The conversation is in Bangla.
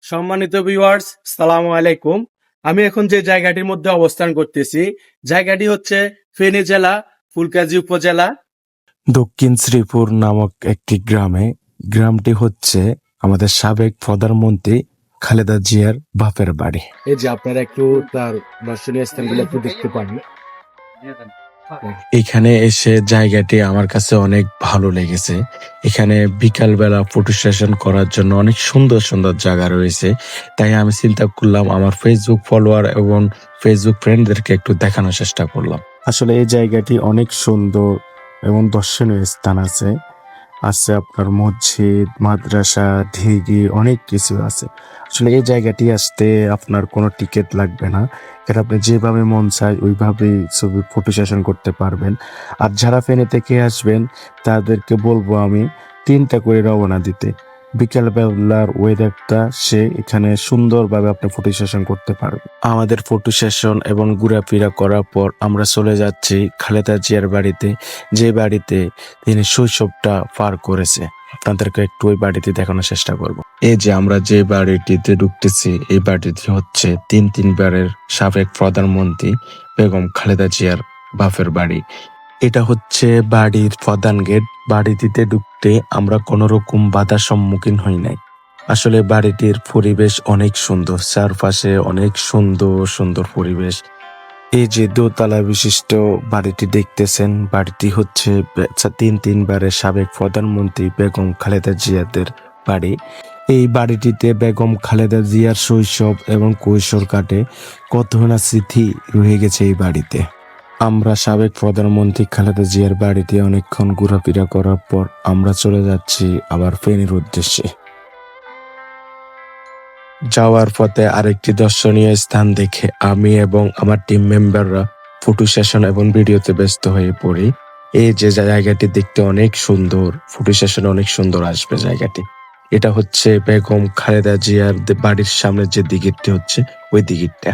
সম্মানিত ভিউয়ার্স, সালামু আলাইকুম। আমি এখন যে জায়গাটির মধ্যে অবস্থান করতেছি, জায়গাটি হচ্ছে ফেনী জেলা ফুলকাজী উপজেলা দক্ষিণ শ্রীপুর নামক একটি গ্রামে। গ্রামটি হচ্ছে আমাদের সাবেক প্রধানমন্ত্রী খালেদা জিয়ার বাপের বাড়ি। এই যে আপনারা একটু তার দর্শনীয় স্থানগুলো একটু দেখতে পান। এখানে এসে জায়গাটি আমার কাছে অনেক ভালো লেগেছে। এখানে বিকালবেলা ফটো সেশন করার জন্য অনেক সুন্দর সুন্দর জায়গা রয়েছে। তাই আমি চিন্তা করলাম আমার ফেসবুক ফলোয়ার এবং ফেসবুক ফ্রেন্ডদেরকে একটু দেখানোর চেষ্টা করলাম। আসলে এই জায়গাটি অনেক সুন্দর এবং দর্শনীয় স্থান আছে। আছে আপনার মসজিদ, মাদ্রাসা, ঢিগি, অনেক কিছু আছে। আসলে এই জায়গাটি আসতে আপনার কোনো টিকিট লাগবে না। এটা আপনি যেভাবে মন চায় ওইভাবেই ছবি ফটো সেশন করতে পারবেন। আর যারা ফেনী থেকে আসবেন তাদেরকে বলবো আমি 3টা করে রওনা দিতে। বিকেলবেলার ওয়েদারটা সে এখানে সুন্দরভাবে আপনি ফটো সেশন করতে পারবেন। আমাদের ফটো সেশন এবং ঘোরাফেরা করার পর আমরা চলে যাচ্ছি খালেদা জিয়ার বাড়িতে, যে বাড়িতে তিনি শৈশবটা পার করেছে। আপনাদেরকে একটু ওই বাড়িতে দেখানোর চেষ্টা করব। এই যে আমরা যে বাড়িটিতে ঢুকতেছি, এই বাড়িটি হচ্ছে তিনবারের সাবেক প্রধানমন্ত্রী বেগম খালেদা জিয়ার বাপের বাড়ি। এটা হচ্ছে বাড়ির প্রধান গেট। বাড়িটিতে ঢুকতে আমরা কোনো রকম বাধার সম্মুখীন হই নাই। আসলে বাড়িটির পরিবেশ অনেক সুন্দর, চারপাশে অনেক সুন্দর সুন্দর পরিবেশ। এই যে দোতলা বিশিষ্ট বাড়িটি দেখতেছেন, বাড়িটি হচ্ছে তিনবারের সাবেক প্রধানমন্ত্রী বেগম খালেদা জিয়াদের বাড়ি। এই বাড়িটিতে বেগম খালেদা জিয়ার শৈশব এবং কৈশোর কাটে, কত না স্মৃতি রয়ে গেছে এই বাড়িতে। আমরা সাবেক প্রধানমন্ত্রী খালেদা জিয়ার বাড়িতে অনেকক্ষণ ঘোরাফেরা করার পর আমরা চলে যাচ্ছি আবার ফেনীর উদ্দেশ্যে। যাওয়ার পথে আরেকটি দর্শনীয় স্থান দেখে আমি এবং আমার টিম মেম্বাররা ফটো সেশন এবং ভিডিওতে ব্যস্ত হয়ে পড়ি। এই যে জায়গাটি দেখতে অনেক সুন্দর, ফটো সেশন অনেক সুন্দর আসবে জায়গাটি। এটা হচ্ছে বেগম খালেদা জিয়ার বাড়ির সামনে যে দিঘিরটি হচ্ছে ওই দিঘিরটা।